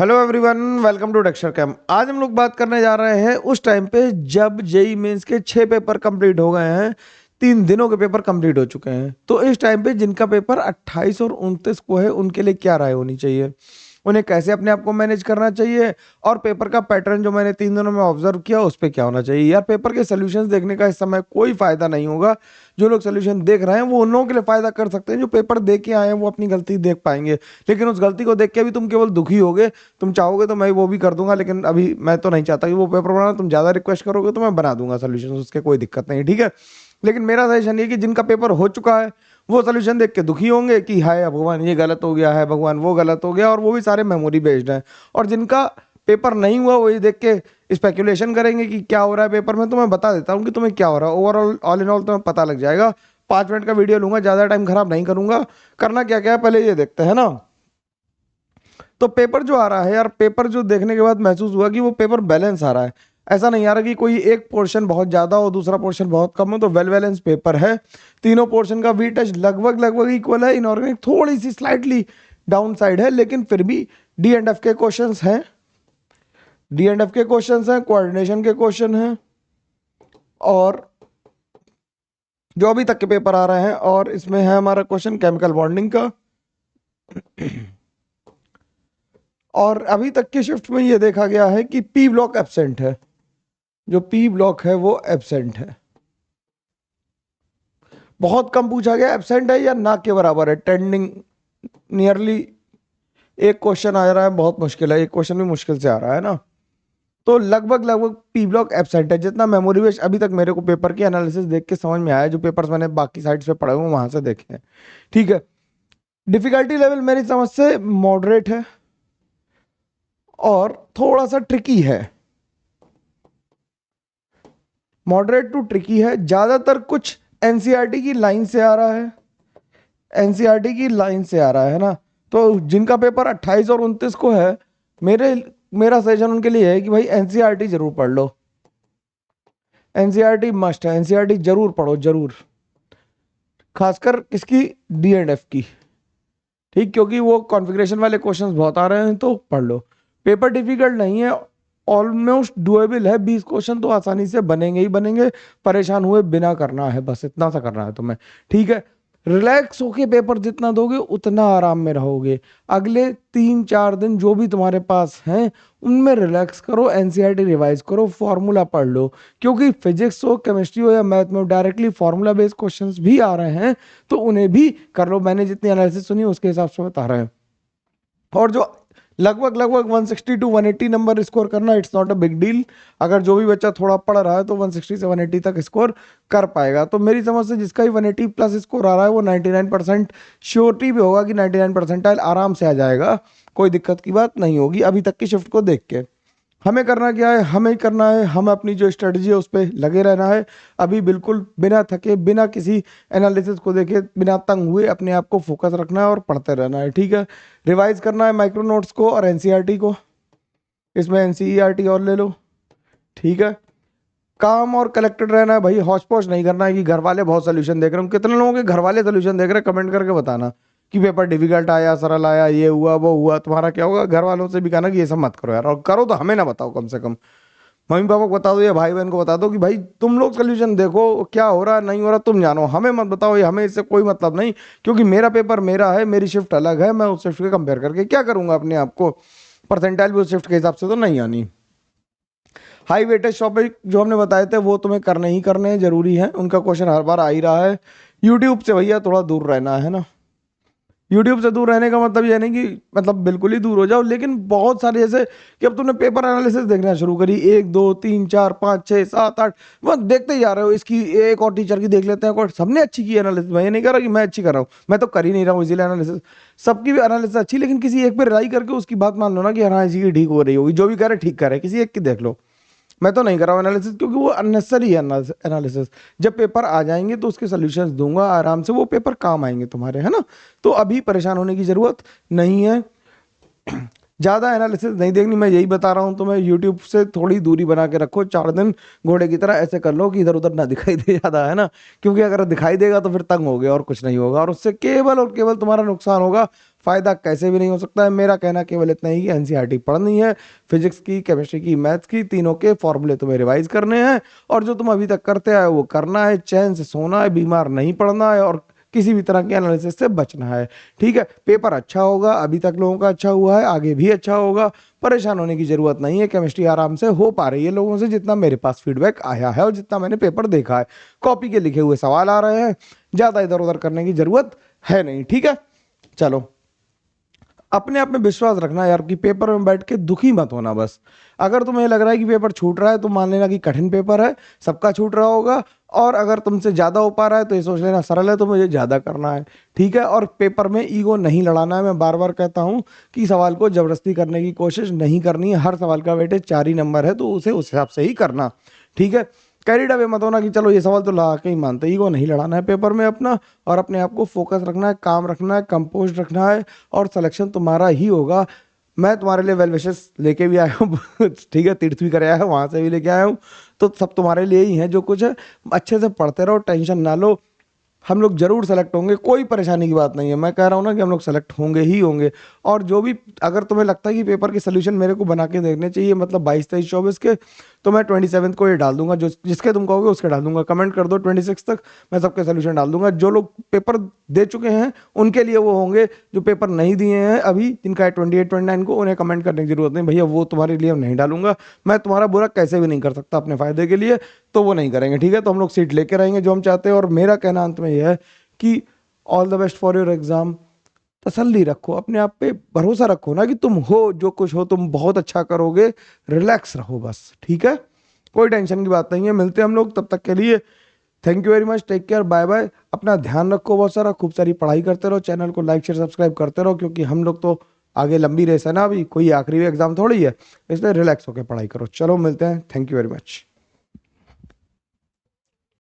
Hello everyone, welcome to Dexter Cam. आज हम लोग बात करने जा रहे हैं उस टाइम पे जब जेई मेंस के 6 पेपर कंप्लीट हो गए हैं। 3 दिनों के पेपर कंप्लीट हो चुके हैं। तो इस टाइम पे जिनका पेपर 28 और 29 को है, उनके लिए क्या राय होनी चाहिए, उन्हें कैसे अपने आप को मैनेज करना चाहिए, और पेपर का पैटर्न जो मैंने 3 दिनों में ऑब्जर्व किया उस पर क्या होना चाहिए। यार, पेपर के सोल्यूशंस देखने का इस समय कोई फायदा नहीं होगा। जो लोग सोल्यूशन देख रहे हैं वो उन लोगों के लिए फायदा कर सकते हैं। जो पेपर देख के आए हैं वो अपनी गलती देख पाएंगे, लेकिन उस गलती को देख के भी तुम केवल दुखी होगे। तुम चाहोगे तो मैं वो भी कर दूंगा, लेकिन अभी मैं तो नहीं चाहता कि वो पेपर बनाना। तुम ज्यादा रिक्वेस्ट करोगे तो मैं बना दूंगा सोल्यूशन, उसके कोई दिक्कत नहीं, ठीक है। लेकिन मेरा सजेशन ये कि जिनका पेपर हो चुका है वो सोल्यूशन देख के दुखी होंगे कि हाय भगवान ये गलत हो गया है, भगवान वो गलत हो गया, और वो भी सारे मेमोरी बेस्ड हैं। और जिनका पेपर नहीं हुआ वो ये देख के स्पेकुलेशन करेंगे कि क्या हो रहा है पेपर में। तो मैं बता देता हूँ कि तुम्हें क्या हो रहा है। ओवरऑल ऑल इन ऑल तुम्हें पता लग जाएगा। 5 मिनट का वीडियो लूंगा, ज्यादा टाइम खराब नहीं करूंगा। करना क्या क्या है पहले ये देखते हैं ना। तो पेपर जो आ रहा है यार, पेपर जो देखने के बाद महसूस हुआ कि वो पेपर बैलेंस आ रहा है। ऐसा नहीं आ रहा कि कोई एक पोर्शन बहुत ज्यादा हो दूसरा पोर्शन बहुत कम हो। तो वेल बैलेंस पेपर है। तीनों पोर्शन का वेटेज लगभग लगभग इक्वल है। इनऑर्गेनिक थोड़ी सी स्लाइटली डाउन साइड है, लेकिन फिर भी डी एंड एफ के क्वेश्चंस हैं। डी एंड एफ के क्वेश्चंस हैं, कोऑर्डिनेशन के क्वेश्चन हैं, और जो अभी तक के पेपर आ रहे हैं। और इसमें है हमारा क्वेश्चन केमिकल बॉन्डिंग का। और अभी तक की शिफ्ट में ये देखा गया है कि पी ब्लॉक एब्सेंट है। जो पी ब्लॉक है वो एब्सेंट है। बहुत कम पूछा गया, एब्सेंट है या ना के बराबर है, टेंडिंग नियरली। एक क्वेश्चन आ रहा है बहुत मुश्किल है, एक क्वेश्चन भी मुश्किल से आ रहा है ना। तो लगभग लगभग पी ब्लॉक एब्सेंट है। जितना मेमोरी बेस्ड अभी तक मेरे को पेपर की एनालिसिस देख के समझ में आया, जो पेपर्स मैंने बाकी साइट्स पे पढ़े हुए वहां से देखे हैं, ठीक है। डिफिकल्टी लेवल मेरी समझ से मॉडरेट है और थोड़ा सा ट्रिकी है। मॉडरेट टू ट्रिकी है। ज्यादातर कुछ एनसीईआरटी की लाइन से आ रहा है। एनसीईआरटी की लाइन से आ रहा है ना। तो जिनका पेपर 28 और 29 को है, मेरे मेरा सजेशन उनके लिए है कि भाई एनसीईआरटी जरूर पढ़ लो। एनसीईआरटी मस्ट है, एनसीईआरटी जरूर पढ़ो, जरूर। खासकर किसकी, डी एंड एफ की, ठीक। क्योंकि वो कॉन्फ़िगरेशन वाले क्वेश्चंस बहुत आ रहे हैं, तो पढ़ लो। पेपर डिफिकल्ट नहीं है, ऑलमोस्ट डुएबल है। 20 क्वेश्चन तो आसानी से बनेंगे ही बनेंगे। परेशान हुए बिना करना है, बस इतना सा करना है तुम्हें, ठीक है। रिलैक्स होके पेपर जितना दोगे उतना आराम में रहोगे। अगले 3-4 दिन जो भी तुम्हारे पास हैं उनमें रिलैक्स करो, एनसीईआरटी रिवाइज करो, फॉर्मूला पढ़ लो। क्योंकि फिजिक्स हो, केमिस्ट्री हो या मैथ में डायरेक्टली फॉर्मूला बेस्ड क्वेश्चंस भी आ रहे हैं, तो उन्हें भी कर लो। मैंने जितनी एनालिसिस सुनी उसके हिसाब से बता रहे हैं। और जो लगभग लगभग 160 टू 180 नंबर स्कोर करना, it's not a big deal. अगर जो भी बच्चा थोड़ा पढ़ रहा है तो 160 से 180 तक स्कोर कर पाएगा। तो मेरी समझ से जिसका ही 180 प्लस स्कोर आ रहा है वो 99% श्योरिटी भी होगा कि 99 परसेंटाइल आराम से आ जाएगा। कोई दिक्कत की बात नहीं होगी अभी तक की शिफ्ट को देख के। हमें करना क्या है, हमें करना है, हम अपनी जो स्ट्रेटजी है उस पर लगे रहना है। अभी बिल्कुल बिना थके, बिना किसी एनालिसिस को देखे, बिना तंग हुए अपने आप को फोकस रखना है और पढ़ते रहना है, ठीक है। रिवाइज करना है माइक्रो नोट्स को और एनसीईआरटी को। इसमें एनसीईआरटी और ले लो, ठीक है। काम और कलेक्टेड रहना है भाई, हौच पौच नहीं करना है कि घर वाले बहुत सोल्यूशन देख रहे हैं। कितने लोगों के घर वाले सोल्यूशन देख रहे हैं, कमेंट करके बताना कि पेपर डिफिकल्ट आया, सरल आया, ये हुआ वो हुआ। तुम्हारा क्या होगा, घर वालों से भी कहना कि ये सब मत करो यार, और करो तो हमें ना बताओ। कम से कम मम्मी पापा को बता दो या भाई बहन को बता दो कि भाई तुम लोग सोल्यूशन देखो, क्या हो रहा नहीं हो रहा तुम जानो, हमें मत बताओ। ये हमें इससे कोई मतलब नहीं, क्योंकि मेरा पेपर मेरा है, मेरी शिफ्ट अलग है। मैं उस शिफ्ट के कंपेयर करके क्या करूंगा अपने आप को। परसेंटाइल भी उस शिफ्ट के हिसाब से तो नहीं आनी। हाई वेटेज टॉपिक जो हमने बताए थे वो तुम्हें करने ही करने हैं, जरूरी है। उनका क्वेश्चन हर बार आ ही रहा है। यूट्यूब से भैया थोड़ा दूर रहना है ना। यूट्यूब से दूर रहने का मतलब ये नहीं कि मतलब बिल्कुल ही दूर हो जाओ, लेकिन बहुत सारे जैसे कि अब तुमने पेपर एनालिसिस देखना शुरू करी, 1 2 3 4 5 6 7 8 बस देखते ही जा रहे हो। इसकी एक और टीचर की देख लेते हैं, और सबने अच्छी की एनालिसिस। मैं ये नहीं कह रहा कि मैं अच्छी कर रहा हूँ, मैं तो कर ही नहीं रहा हूँ इसीलिए एनालिसिस। सबकी भी एनालिसिस अच्छी, लेकिन किसी एक पे रिलाई करके उसकी बात मान लो ना कि हाँ इसी की ठीक हो रही होगी। जो भी करे ठीक करे, किसी एक की देख लो। मैं तो नहीं कर रहा हूँ एनालिसिस, क्योंकि वो अननेसेसरी है एनालिसिस। जब पेपर आ जाएंगे तो उसके सॉल्यूशंस दूंगा आराम से, वो पेपर काम आएंगे तुम्हारे, है ना। तो अभी परेशान होने की जरूरत नहीं है। ज़्यादा एनालिसिस नहीं देखनी, मैं यही बता रहा हूँ तुम्हें, यूट्यूब से थोड़ी दूरी बना के रखो, 4 दिन घोड़े की तरह ऐसे कर लो कि इधर उधर ना दिखाई दे ज़्यादा, है ना। क्योंकि अगर दिखाई देगा तो फिर तंग हो गया और कुछ नहीं होगा, और उससे केवल और केवल तुम्हारा नुकसान होगा, फायदा कैसे भी नहीं हो सकता है। मेरा कहना केवल इतना ही कि एनसीईआरटी पढ़नी है, फिजिक्स की, केमिस्ट्री की, मैथ्स की, तीनों के फॉर्मूले तुम्हें रिवाइज करने हैं, और जो तुम अभी तक करते आए वो करना है, चैन से सोना है, बीमार नहीं पड़ना है, और किसी भी तरह के एनालिसिस से बचना है। ठीक है, पेपर अच्छा होगा, अभी तक लोगों का अच्छा हुआ है, आगे भी अच्छा होगा, परेशान होने की जरूरत नहीं है। केमिस्ट्री आराम से हो पा रही है लोगों से, जितना मेरे पास फीडबैक आया है और जितना मैंने पेपर देखा है। कॉपी के लिखे हुए सवाल आ रहे हैं, ज्यादा इधर उधर करने की जरूरत है नहीं। ठीक है, चलो, अपने आप में विश्वास रखना यार कि पेपर में बैठ के दुखी मत होना बस। अगर तुम्हें लग रहा है कि पेपर छूट रहा है तो मान लेना कि कठिन पेपर है, सबका छूट रहा होगा, और अगर तुमसे ज्यादा हो पा रहा है तो ये सोच लेना सरल है तो मुझे ज्यादा करना है। ठीक है, और पेपर में ईगो नहीं लड़ाना है। मैं बार बार कहता हूँ कि सवाल को जबरदस्ती करने की कोशिश नहीं करनी है। हर सवाल का वेटेज 4 ही नंबर है, तो उसे उस हिसाब से ही करना। ठीक है, कैरिड अवे मत होना कि चलो ये सवाल तो लगा के ही मानते, ईगो नहीं लड़ाना है पेपर में अपना, और अपने आप को फोकस रखना है, काम रखना है, कंपोज रखना है, और सिलेक्शन तुम्हारा ही होगा। मैं तुम्हारे लिए वेल विशेस लेके भी आया हूँ ठीक है, तीर्थ भी कर आया हूँ, वहां से भी लेके आया हूँ, तो सब तुम्हारे लिए ही है जो कुछ है। अच्छे से पढ़ते रहो, टेंशन ना लो, हम लोग जरूर सेलेक्ट होंगे, कोई परेशानी की बात नहीं है। मैं कह रहा हूँ ना कि हम लोग सेलेक्ट होंगे ही होंगे। और जो भी, अगर तुम्हें लगता है कि पेपर के सोल्यूशन मेरे को बना के देखने चाहिए, मतलब 22, 23, 24 के, तो मैं 27 को ये डाल दूंगा, जो जिसके तुम कहोगे उसके डाल दूंगा। कमेंट कर दो 26 तक, मैं सबके सोल्यूशन डाल दूंगा। जो लोग पेपर दे चुके हैं उनके लिए वो होंगे, जो पेपर नहीं दिए हैं अभी, जिनका है 28, 29 को, उन्हें कमेंट करने की जरूरत नहीं भैया, वो तुम्हारे लिए नहीं डालूंगा। मैं तुम्हारा बुरा कैसे भी नहीं कर सकता अपने फायदे के लिए, तो वो नहीं करेंगे। ठीक है, तो हम लोग सीट लेके रहेंगे जो हम चाहते हैं। और मेरा कहना अंत में यह है कि all the best for your exam. तसल्ली रखो, अपने आप पे भरोसा रखो ना कि तुम हो, जो कुछ हो तुम बहुत अच्छा करोगे। रिलैक्स रहो बस। ठीक है, कोई टेंशन की बात नहीं है। मिलते हैं हम लोग, तब तक के लिए thank you very much, take care, bye bye. अपना ध्यान रखो बहुत सारा, खूब सारी पढ़ाई करते रहो, चैनल को लाइक शेयर सब्सक्राइब करते रहो, क्योंकि हम लोग तो आगे लंबी रेस है ना, अभी कोई आखिरी एग्जाम थोड़ी है, इसलिए रिलैक्स होकर पढ़ाई करो। चलो मिलते हैं, थैंक यू वेरी मच।